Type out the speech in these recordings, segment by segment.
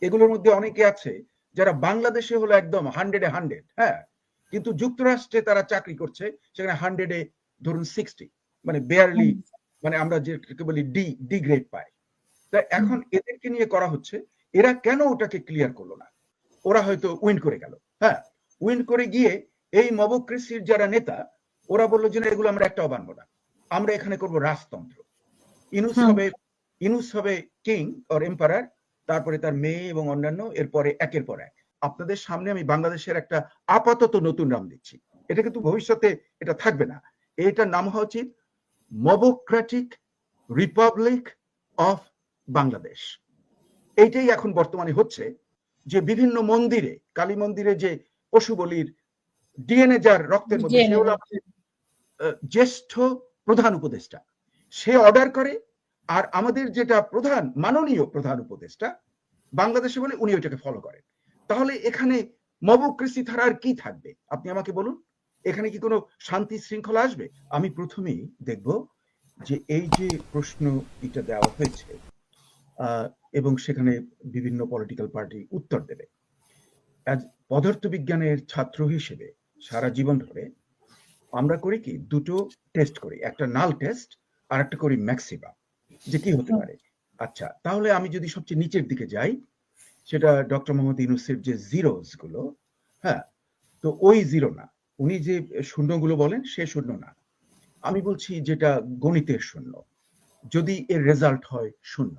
এগুলোর মধ্যে অনেকে আছে যারা বাংলাদেশে হলো একদম 100-এ 100, হ্যাঁ, কিন্তু যুক্তরাষ্ট্রে তারা চাকরি করছে সেখানে 100-এ ধরুন 60, মানে বেয়ারলি, মানে আমরা যেটাকে বলি ডি গ্রেড পাই। তা এখন এদেরকে নিয়ে করা হচ্ছে, এরা কেন ওটাকে ক্লিয়ার করলো না? ওরা হয়তো উইন করে গেল, হ্যাঁ, উইন করে গিয়ে এই মবক্রেসির যারা নেতা ওরা বললো যে এগুলো আমরা একটাও মানবো না, আমরা এখানে করব রাজতন্ত্র। ইনুস হবে কিং অর এম্পারার, তারপরে তার মেয়ে এবং অন্যান্য, এরপরে একের পর এক। আপনাদের সামনে আমি বাংলাদেশের একটা আপাতত নতুন নাম দিচ্ছি, এটা কিন্তু ভবিষ্যতে এটা থাকবে না। এটার নাম হওয়া উচিত মবক্রেটিক রিপাবলিক অফ বাংলাদেশ। এইটাই এখন বর্তমানে হচ্ছে, যে বিভিন্ন মন্দিরে, কালী মন্দিরে যে পশু বলির ডিএনএ যার রক্তের মধ্যে, সে হলো জ্যেষ্ঠ প্রধান উপদেষ্টা, সে অর্ডার করে, আর আমাদের যেটা প্রধান মাননীয় প্রধান উপদেষ্টা বাংলাদেশে বলে উনি ওইটাকে ফলো করেন। তাহলে এখানে মবক্রেসি ছাড়া আর কি থাকবে? আপনি আমাকে বলুন, এখানে কি কোনো শান্তি শৃঙ্খলা আসবে? আমি প্রথমেই দেখব যে এই যে প্রশ্ন এটা দেওয়া হয়েছে এবং সেখানে বিভিন্ন পলিটিক্যাল পার্টি উত্তর দেবে। পদার্থবিজ্ঞানের ছাত্র হিসেবে সারা জীবন ধরে আমরা করি কি, দুটো টেস্ট করি, একটা নাল টেস্ট আর একটা করি ম্যাক্সিমাম, যে কি হতে পারে। আচ্ছা, তাহলে আমি যদি সবচেয়ে নিচের দিকে যাই, সেটা ডক্টর মোহাম্মদ ইউনূসের যে জিরোস গুলো, হ্যাঁ, তো ওই জিরো না, উনি যে শূন্যগুলো বলেন সে শূন্য না, আমি বলছি যেটা গণিতের শূন্য। যদি এর রেজাল্ট হয় শূন্য,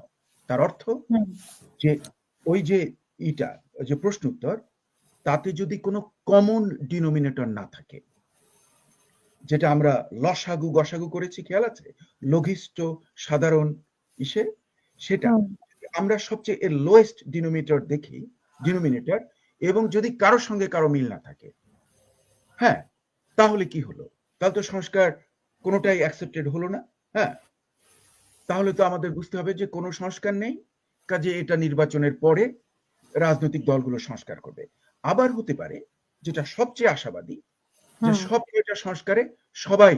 তার অর্থ যে ওই যে ইটা, যে প্রশ্ন উত্তর, তাতে যদি কোনো কমন ডিনোমিনেটর না থাকে, যেটা আমরা লসাগু গসাগু করেছি, খেয়াল আছে, লঘিষ্ঠ সাধারণ ইসে, সেটা আমরা সবচেয়ে এর লোয়েস্ট ডিনোমিনেটর দেখি, ডিনোমিনেটর, এবং যদি কারোর সঙ্গে কারো মিল না থাকে, হ্যাঁ, তাহলে কি হলো? তাহলে তো সংস্কার কোনোটাই অ্যাকসেপ্টেড হলো না, হ্যাঁ, তাহলে তো আমাদের বুঝতে হবে যে কোনো সংস্কার নেই, কাজে এটা নির্বাচনের পরে রাজনৈতিক দলগুলো সংস্কার করবে। আবার হতে পারে, যেটা সবচেয়ে আশাবাদী, যে সবকটা সংস্কারে সবাই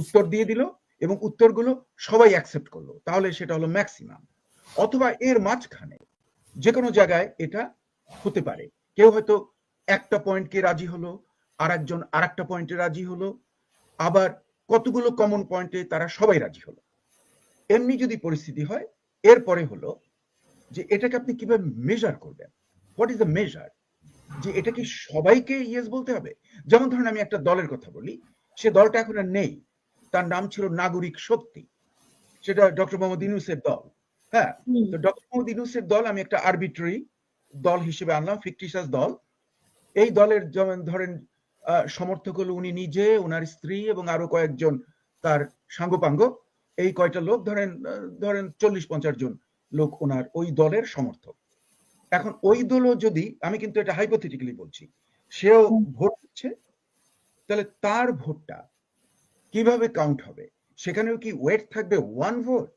উত্তর দিয়ে দিল এবং উত্তরগুলো সবাই অ্যাকসেপ্ট করলো, তাহলে সেটা হলো ম্যাক্সিমাম। অথবা এর মাঝখানে যে কোনো জায়গায় এটা হতে পারে, কেউ হয়তো একটা পয়েন্টকে রাজি হলো, আর একজন আর একটা পয়েন্টে রাজি হলো, আবার কতগুলো কমন পয়েন্টে তারা সবাই রাজি হলো। এমনি যদি পরিস্থিতি হয়, এরপরে হলো যে এটাকে আপনি কিভাবে মেজার করবেন, হোয়াট ইজ দ্য মেজার, যে এটা কি সবাইকে ইয়েস বলতে হবে? যেমন ধরেন আমি একটা দলের কথা বলি, সে দলটা এখন আর নেই, তার নাম ছিল নাগরিক শক্তি, সেটা ডক্টর মোহাম্মদ ইউনূসের দল, হ্যাঁ, তো ডক্টর মোহাম্মদ ইউনূসের দল আমি একটা আরবিট্রারি দল হিসেবে আনলাম, ফিকটিশাস দল। এই দলের যেমন ধরেন সমর্থক হলো উনি নিজে, ওনার স্ত্রী এবং আরো কয়েকজন তার সাঙ্গপাঙ্গ, এই কয়টা লোক, ধরেন 40-50 জন লোক ওনার ওই দলের সমর্থক। এখন ওই দলও যদি, আমি কিন্তু এটা হাইপোথেটিক্যালি বলছি, সেও ভোট দিচ্ছে, তাহলে তার ভোটটা কিভাবে কাউন্ট হবে? সেখানেও কি ওয়েট থাকবে 1 ভোট,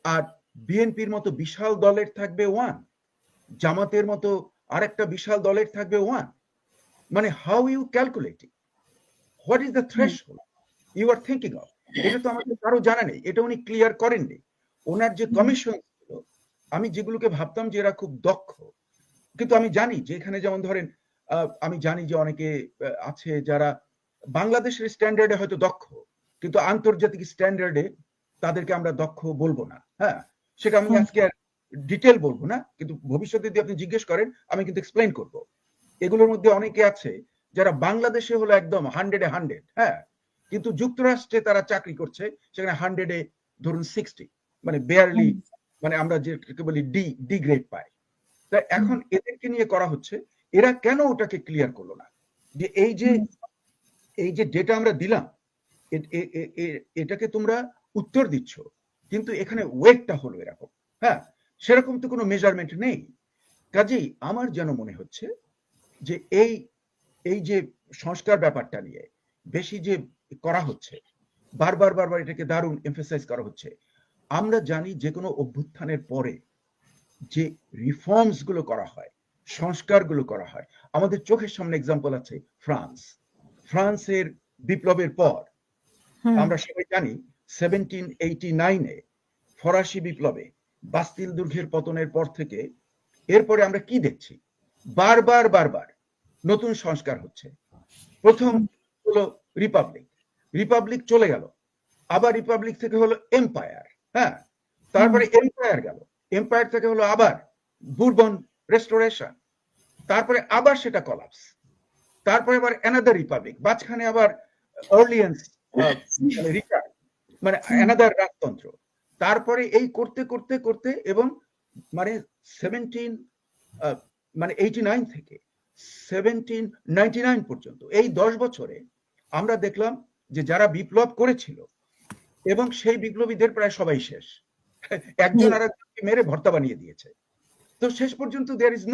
আর বিএনপির মতো বিশাল দলের থাকবে 1, জামাতের মতো আরেকটা বিশাল দলের থাকবে 1? মানে how you calculating, what is the threshold you are thinking of? এটা তো আমাদের কারো জানা নেই, এটা উনি ক্লিয়ার করেননি। ওনার যে কমিশন, আমি যেগুলোকে ভাবতাম যে এরা খুব দক্ষ, কিন্তু আমি জানি যে এখানে যেমন ধরেন আমি জানি যে অনেকে আছে যারা বাংলাদেশের স্ট্যান্ডার্ডে হয়তো দক্ষ, কিন্তু আন্তর্জাতিক স্ট্যান্ডার্ডে তাদেরকে আমরা দক্ষ বলবো না, হ্যাঁ, সেটা আমি আজকে আর ডিটেল বলবো না, কিন্তু ভবিষ্যতে যদি আপনি জিজ্ঞেস করেন আমি কিন্তু এক্সপ্লেইন করব। এগুলোর মধ্যে অনেকে আছে যারা বাংলাদেশে হলো একদম 100-এ 100, হ্যাঁ, কিন্তু যুক্তরাষ্ট্রে তারা চাকরি করছে সেখানে 100-এ ধরুন 60, মানে বেয়ারলি, মানে আমরা যেটাকে বলি ডি গ্রেড পাই। তা এখন এদেরকে নিয়ে করা হচ্ছে, এরা কেন ওটাকে ক্লিয়ার করলো না? যে এই যে ডেটা আমরা দিলাম, এটাকে তোমরা উত্তর দিচ্ছ, কিন্তু এখানে ওয়েটটা হলো এরকম, হ্যাঁ, সেরকম তো কোনো মেজারমেন্ট নেই। কাজেই আমার যেন মনে হচ্ছে যে এই যে সংস্কার ব্যাপারটা নিয়ে বেশি যে করা হচ্ছে, বারবার এটাকে দারুণ এমফাসাইজ করা হচ্ছে। আমরা জানি যে কোনো অভ্যুত্থানের পরে যে রিফর্মস গুলো করা হয়, সংস্কারগুলো করা হয়, আমাদের চোখের সামনে এক্সাম্পল আছে ফ্রান্সের বিপ্লবের পর আমরা সবাই জানি 1789-এ ফরাসি বিপ্লবে বাস্তিল দুর্গের পতনের পর থেকে এরপরে আমরা কি দেখছি, বারবার বারবার নতুন সংস্কার হচ্ছে। প্রথম হলো রিপাবলিক, রিপাবলিক চলে গেল, আবার রিপাবলিক থেকে হলো এম্পায়ার, হ্যাঁ, তারপরে এম্পায়ার গেল, এম্পায়ার থেকে হলো আবার বুরবন রেস্টোরেশন, তারপরে আবার সেটা কলাপস, তারপরে আবার অ্যানাদার রিপাবলিক, মাঝখানে আবার অর্লিয়েন্স রিটার্ন, মানে অ্যানাদার রাজতন্ত্র, তারপরে এই করতে করতে করতে এবং মানে 89 থেকে 1799 পর্যন্ত এই 10 বছরে আমরা দেখলাম যে যারা বিপ্লব করেছিল এবং সেই বিপ্লবীদের প্রায় সবাই শেষ, একজন আর একজনকে মেরে ভর্তা বানিয়ে দিয়েছে। তো শেষ পর্যন্ত দেয়ার ইজ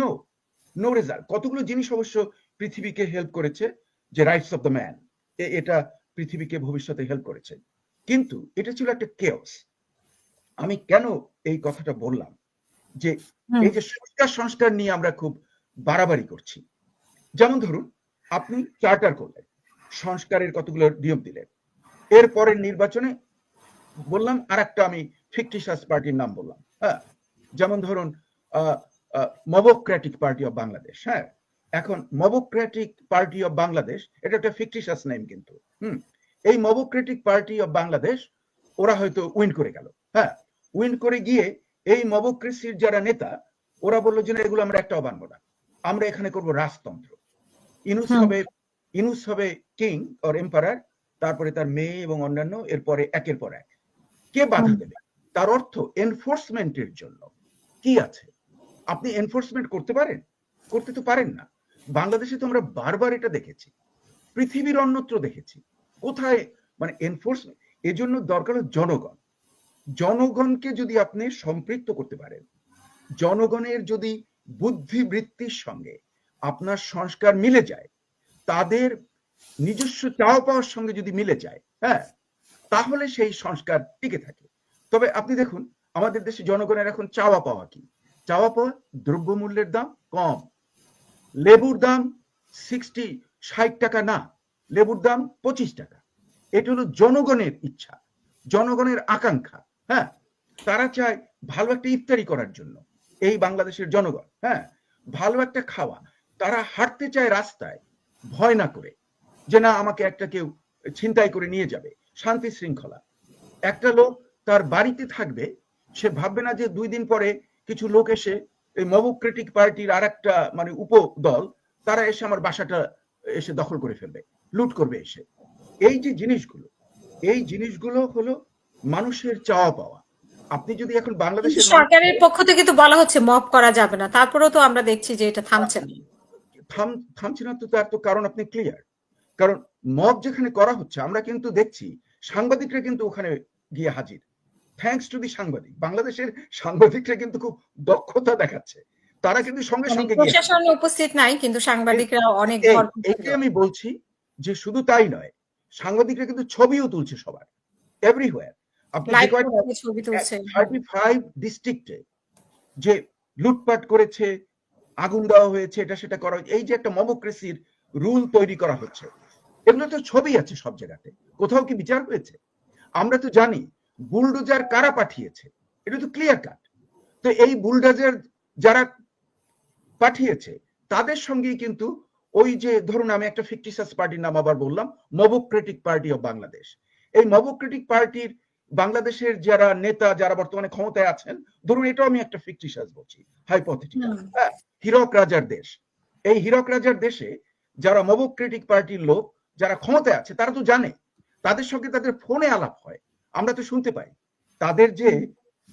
নো রেজাল্ট। কতগুলো জিনিস অবশ্য পৃথিবীকে হেল্প করেছে, যে রাইটস অফ দ্য ম্যান, এটা পৃথিবীকে ভবিষ্যতে হেল্প করেছে, কিন্তু এটা ছিল একটা কেওস। আমি কেন এই কথাটা বললাম, যে এই যে সংস্কার নিয়ে আমরা খুব বাড়াবাড়ি করছি। যেমন ধরুন, আপনি চার্টার করলেন, সংস্কারের কতগুলো নিয়ম দিলেন, এর পরের নির্বাচনে বললাম আর একটা আমি ফিকটিশাস পার্টির নাম বললাম, হ্যাঁ, যেমন ধরুন মবোক্রেটিক পার্টি অফ বাংলাদেশ, হ্যাঁ, এখন মবোক্রেটিক পার্টি অফ বাংলাদেশ এটা একটা ফিকটিশাস নেম, কিন্তু এই মবোক্রেটিক পার্টি অফ বাংলাদেশ ওরা হয়তো উইন করে গেল, হ্যাঁ, উইন করে গিয়ে এই মবোক্রেসির যারা নেতা ওরা বললো যে এগুলো আমরা একটাও মানব না, আমরা এখানে করব রাজতন্ত্র, ইনুস হবে কিং অর এম্পারার, তারপরে তার মেয়ে এবং অন্যান্য, এরপরে একের পর এক। কে বাধা দেবে? তার অর্থ এনফোর্সমেন্টের জন্য কি আছে? আপনি এনফোর্সমেন্ট করতে পারেন? করতে তো পারেন না। বাংলাদেশে তো আমরা বারবার এটা দেখেছি, পৃথিবীর অন্যত্র দেখেছি, কোথায় মানে এনফোর্সমেন্ট। এজন্য দরকার জনগণ, জনগণকে যদি আপনি সম্পৃক্ত করতে পারেন, জনগণের যদি বুদ্ধিবৃত্তির সঙ্গে আপনার সংস্কার মিলে যায়, তাদের নিজস্ব চাওয়া পাওয়ার সঙ্গে যদি মিলে যায়, হ্যাঁ, তাহলে সেই সংস্কার টিকে থাকে। তবে আপনি দেখুন আমাদের দেশে জনগণের এখন চাওয়া পাওয়া কি? চাওয়া পাওয়া দ্রব্যমূল্যের দাম কম, লেবুর দাম 60 টাকা না, লেবুর দাম 25 টাকা। এটা হলো জনগণের ইচ্ছা, জনগণের আকাঙ্ক্ষা, হ্যাঁ, তারা চায় ভালো একটা ইফতারি করার জন্য, এই বাংলাদেশের জনগণ, হ্যাঁ, ভালো একটা খাওয়া, তারা হাঁটতে চায় রাস্তায় ভয় না করে, যে না আমাকে একটা কেউ ছিনতাই করে নিয়ে যাবে, শান্তি শৃঙ্খলা। একটা লোক তার বাড়িতে থাকবে, সে ভাববে না যে 2 দিন পরে কিছু লোক এসে এই মবোক্রেটিক পার্টির আর একটা মানে উপদল, তারা এসে আমার বাসাটা এসে দখল করে ফেলবে, লুট করবে এসে। এই যে জিনিসগুলো, এই জিনিসগুলো হলো মানুষের চাওয়া পাওয়া। আপনি যদি এখন বাংলাদেশের সরকারের পক্ষ থেকে তো বলা হচ্ছে মব করা যাবে না, তারপরেও তো আমরা দেখছি যে এটা থামছে না। থামছে না তো, তার তো কারণ আপনি ক্লিয়ার। কারণ মব যেখানে করা হচ্ছে, আমরা কিন্তু দেখছি সাংবাদিকরা কিন্তু ওখানে গিয়ে হাজির, থ্যাঙ্কস টু দি সাংবাদিক। বাংলাদেশের সাংবাদিকরা কিন্তু খুব দক্ষতা দেখাচ্ছে, তারা কিন্তু সঙ্গে সঙ্গে গিয়ে, প্রশাসন উপস্থিত নাই কিন্তু সাংবাদিকরা অনেক ভরপুর। এইটাই আমি বলছি যে শুধু তাই নয়, সাংবাদিকরা কিন্তু ছবিও তুলছে সবার, এভরিহোয়ার। আপনি ছবি তুলছে 35 ডিস্ট্রিক্টে যে লুটপাট করেছে, আগুন দেওয়া হয়েছে, এটা সেটা করা হয়েছে, এই যে একটা মবোক্রেসির রুল তৈরি করা হচ্ছে, এগুলো তো ছবি আছে সব জায়গাতে, কোথাও কি বিচার হয়েছে? আমরা তো জানি বুলডোজার কারা পাঠিয়েছে, এটা তো ক্লিয়ার কাট। তো এই বুলডোজার যারা পাঠিয়েছে তাদের সঙ্গে কিন্তু ওই যে ধরুন আমি একটা ফিকটিশাস পার্টির নাম আবার বললাম, মবোক্রেটিক পার্টি অফ বাংলাদেশ। এই মবোক্রেটিক পার্টির বাংলাদেশের যারা নেতা, যারা বর্তমানে ক্ষমতায় আছেন, ধরুন এটাও আমি একটা ফিকটিশাস বলছি, হাইপোথেটিক্যাল, হীরক রাজার দেশ। এই হীরক রাজার দেশে যারা মবোক্রেটিক পার্টির লোক যারা ক্ষমতায় আছে, তারা তো জানে, তাদের সঙ্গে তাদের ফোনে আলাপ হয়, আমরা তো শুনতে পাই তাদের যে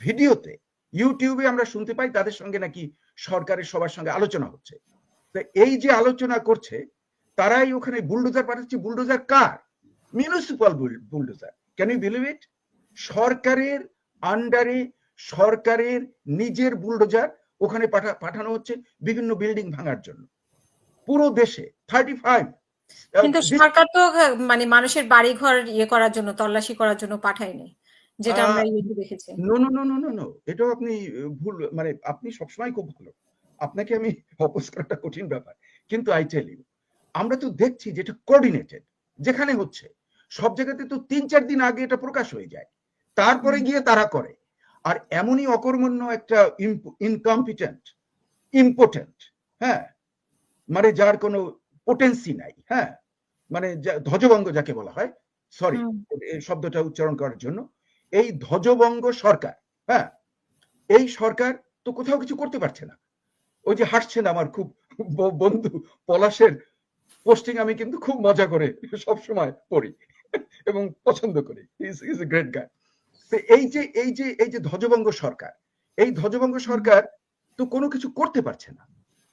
ভিডিওতে, ইউটিউবে আমরা শুনতে পাই তাদের সঙ্গে নাকি সরকারের সবার সঙ্গে আলোচনা হচ্ছে। তো এই যে আলোচনা করছে, তারাই ওখানে বুলডোজার পাঠাচ্ছে। বুলডোজার কার? Municipal bulldozer. Can you believe it? সরকারের আন্ডারে, সরকারের নিজের বুলডোজার ওখানে পাঠানো হচ্ছে বিভিন্ন বিল্ডিং ভাঙার জন্য পুরো দেশে 35। কিন্তু সরকার তো মানে মানুষের বাড়ি ঘর ইয়ে করার জন্য, তল্লাশি করার জন্য পাঠায়নি, যেটা আমরা ইউটিউবে দেখেছি। No no no no no no, এটাও আপনি ভুল, মানে আপনি সবসময় খুব ভালো, আপনাকে আমি অপোজ করাটা কঠিন ব্যাপার, কিন্তু আই টেল ইউ, আমরা তো দেখছি যেটা কোঅর্ডিনেটেড, যেখানে হচ্ছে সব জায়গাতে তো 3-4 দিন আগে এটা প্রকাশ হয়ে যায়, তারপরে গিয়ে তারা করে। আর এমনই অকর্মণ্য একটা ইনকম্পিটেন্ট ইম্পোর্টেন্ট, হ্যাঁ, মানে যার কোনো পোটেন্সি নাই, হ্যাঁ, মানে ধ্বজভঙ্গ যাকে বলা হয়, সরি এই শব্দটা উচ্চারণ করার জন্য, এই ধ্বজভঙ্গ সরকার, হ্যাঁ, এই সরকার তো কোথাও কিছু করতে পারছে না। ওই যে হাসছেন আমার খুব বন্ধু পলাশের পোস্টিং আমি কিন্তু খুব মজা করে সবসময় পড়ি এবং পছন্দ করি, ইজ এ গ্রেট গাই। তো এই যে ধ্বজভঙ্গ সরকার, এই ধ্বজভঙ্গ সরকার তো কোনো কিছু করতে পারছে না।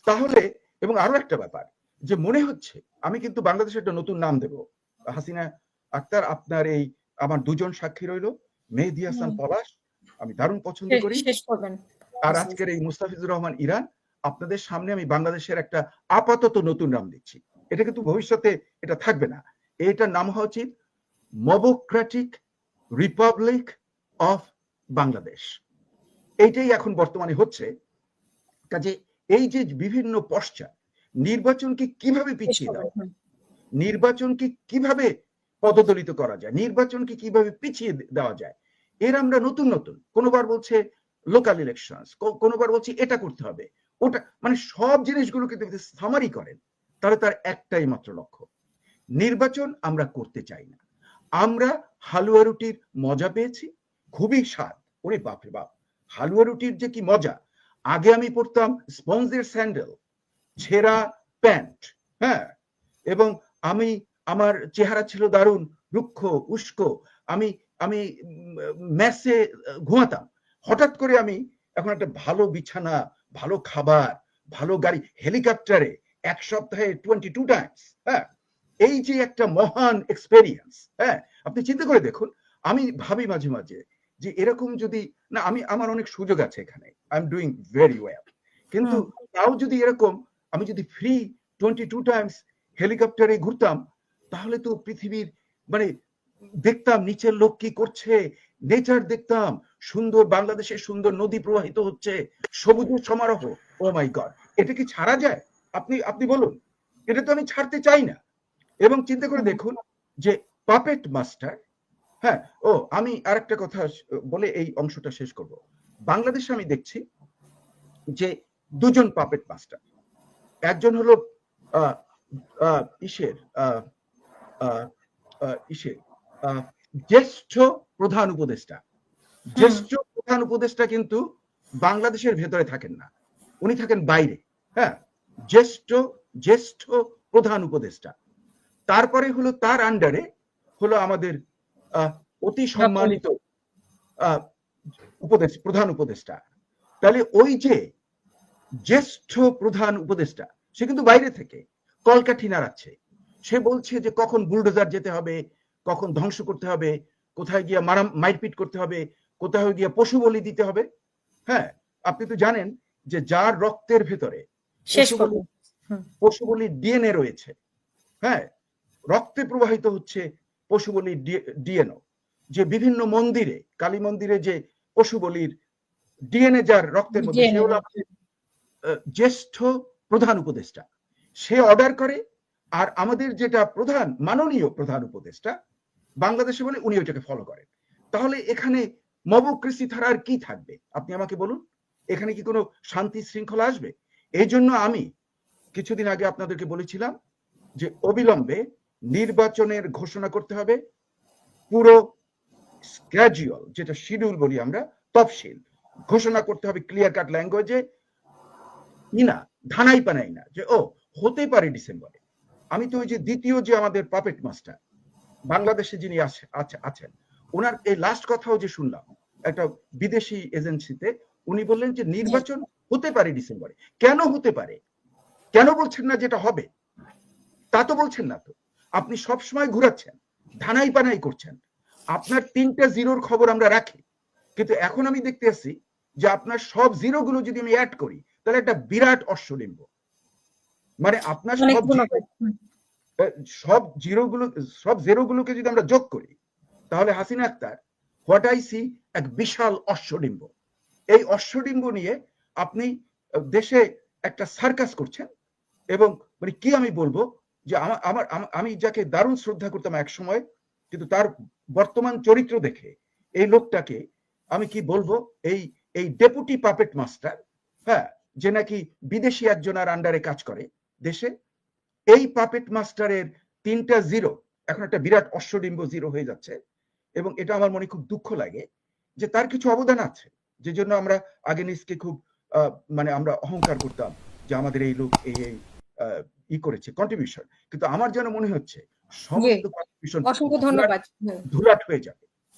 তাহলে এবং আরো একটা ব্যাপার যে মনে হচ্ছে, আমি কিন্তু বাংলাদেশের একটা নতুন নাম দেব, হাসিনা আক্তার, আপনার এই আমার দুজন সাক্ষী রইল, মেহেদী হাসান পলাশ আমি দারুণ পছন্দ করি, আর আজকের এই মুস্তাফিজুর রহমান ইরান, আপনাদের সামনে আমি বাংলাদেশের একটা আপাতত নতুন নাম দিচ্ছি। এটা কিন্তু ভবিষ্যতে এটা থাকবে না, এটার নাম হওয়া উচিত মবোক্রেটিক রিপাবলিক অফ বাংলাদেশ। এইটাই এখন বর্তমানে হচ্ছে। কাজে এই যে বিভিন্ন পশ্চাৎ নির্বাচনকে কিভাবে পিছিয়ে দেওয়া, নির্বাচনকে কিভাবে পদদলিত করা যায়, নির্বাচনকে কিভাবে পিছিয়ে দেওয়া যায়, এর আমরা নতুন নতুন, কোনোবার বলছে লোকাল ইলেকশন, কোনোবার বলছে এটা করতে হবে ওটা, মানে সব জিনিসগুলোকে যদি সামারি করেন তাহলে তার একটাই মাত্র লক্ষ্য, নির্বাচন আমরা করতে চাই না। আমরা হালুয়া রুটির মজা পেয়েছি, খুবই স্বাদ, ওরে বাপরে বাপ, হালুয়া রুটির যে কি মজা। আগে আমি পড়তাম স্পঞ্জের স্যান্ডেল, ছেঁড়া প্যান্ট, হ্যাঁ, এবং আমার চেহারা ছিল দারুণ রুক্ষ উস্কো, আমি আমি মেসে ঘুমাতাম। হঠাৎ করে আমি এখন একটা ভালো বিছানা, ভালো খাবার, ভালো গাড়ি, হেলিকপ্টারে 1 সপ্তাহে 22 টাইমস, হ্যাঁ, এই যে একটা মহান এক্সপেরিয়েন্স, হ্যাঁ, আপনি চিন্তা করে দেখুন। আমি ভাবি মাঝে মাঝে যে এরকম যদি না, আমার অনেক সুযোগ আছে এখানে, I am doing very well, কিন্তু তাও যদি এরকম আমি যদি ফ্রি 22 টাইমস হেলিকপ্টারে ঘুরতাম, তাহলে তো পৃথিবীর মানে দেখতাম নিচের লোক কি করছে, নেচার দেখতাম, সুন্দর বাংলাদেশের সুন্দর নদী প্রবাহিত হচ্ছে, সবুজের সমারোহ। ও মাই গড, এটা কি ছাড়া যায়? আপনি বলুন, এটা তো আমি ছাড়তে চাই না। এবং চিন্তা করে দেখুন যে পাপেট মাস্টার, হ্যাঁ, ও আমি আরেকটা কথা বলে এই অংশটা শেষ করব। বাংলাদেশে আমি দেখছি যে দুজন পাপেট মাস্টার, একজন হলো জ্যেষ্ঠ প্রধান উপদেষ্টা। জ্যেষ্ঠ প্রধান উপদেষ্টা কিন্তু বাংলাদেশের ভেতরে থাকেন না, উনি থাকেন বাইরে, হ্যাঁ, জ্যেষ্ঠ প্রধান উপদেষ্টা। তারপরে হলো তার আন্ডারে হলো আমাদের অতি সম্মানিত প্রধান উপদেষ্টা। তাহলে ওই যে জ্যেষ্ঠ প্রধান উপদেষ্টা, সে কিন্তু বাইরে থেকে কলকাঠি নাড়াচ্ছে, সে বলছে যে কখন বুলডোজার যেতে হবে, কখন ধ্বংস করতে হবে, কোথায় গিয়ে মারপিট করতে হবে, কোথায় গিয়ে পশু বলি দিতে হবে। হ্যাঁ, আপনি তো জানেন যে যার রক্তের ভেতরে পশু বলির ডিএনএ রয়েছে, হ্যাঁ, রক্তে প্রবাহিত হচ্ছে পশু বলির ডিএনএ, যে বিভিন্ন মন্দিরে, কালী মন্দিরে যে পশু বলির ডিএনএ যার রক্তের মধ্যে, সে হলো জ্যেষ্ঠ প্রধান উপদেষ্টা, সে অর্ডার করে। আর আমাদের যেটা প্রধান মাননীয় প্রধান উপদেষ্টা বাংলাদেশে বলে, উনি ওইটাকে ফলো করেন। তাহলে এখানে মবক্রেসি ছাড়া আর কি থাকবে? আপনি আমাকে বলুন, এখানে কি কোনো শান্তি শৃঙ্খলা আসবে? এই জন্য আমি কিছুদিন আগে আপনাদেরকে বলেছিলাম যে অবিলম্বে নির্বাচনের ঘোষণা করতে হবে, পুরো স্ক্যাজুয়াল, যেটা শিডিউল বলি আমরা, তফসিল ঘোষণা করতে হবে ক্লিয়ার কাট ল্যাঙ্গুয়েজে, না ধানাই পানাই না যে ও হতে পারে ডিসেম্বরে। আমি তো ওই যে দ্বিতীয় যে আমাদের পাপেট মাস্টার বাংলাদেশে যিনি আছেন, ওনার এই লাস্ট কথাও যে শুনলাম একটা বিদেশি এজেন্সিতে, উনি বললেন যে নির্বাচন হতে পারে ডিসেম্বরে। কেন হতে পারে? কেন বলছেন না যেটা হবে? তা তো বলছেন না। তো আপনি সবসময় ঘুরাচ্ছেন, ধানাই পানাই করছেন। আপনার 3টা জিরোর খবর আমরা রাখি, কিন্তু এখন আমি দেখতে আসছি যে আপনার সব জিরো গুলো যদি আমি অ্যাড করি তাহলে একটা বিরাট অশ্বলিম্ব, মানে আপনার সব জিরো গুলোকে যদি আমরা যোগ করি তাহলে Hasina Akhtar what I see এক বিশাল অশ্বডিম্ব। এই অশ্বডিম্ব নিয়ে আপনি দেশে একটা সার্কাস করছেন। এবং মানে কি আমি বলবো যে আমি যাকে দারুণ শ্রদ্ধা করতাম এক সময়, কিন্তু তার বর্তমান চরিত্র দেখে এই লোকটাকে আমি কি বলবো, এই ডেপুটি পাপেট মাস্টার, হ্যাঁ, যে নাকি বিদেশি একজনের আন্ডারে কাজ করে দেশে, এই পাপেট মাস্টারের 3টা জিরো এখন একটা বিরাট অশ্বডিম্ব জিরো হয়ে যাচ্ছে। এবং এটা আমার মনে খুব দুঃখ লাগে যে তার কিছু অবদান আছে, যে জন্য আমরা আগে নিজকে খুব মানে আমরা অহংকার করতাম যে আমাদের এই লোক এই ই করেছে কন্ট্রিবিউশন, কিন্তু আমার যেন মনে হচ্ছে সমস্ত কন্ট্রিবিউশন অসংখ্য ধন্যবাদ। ধুলাট হয়ে যাবে।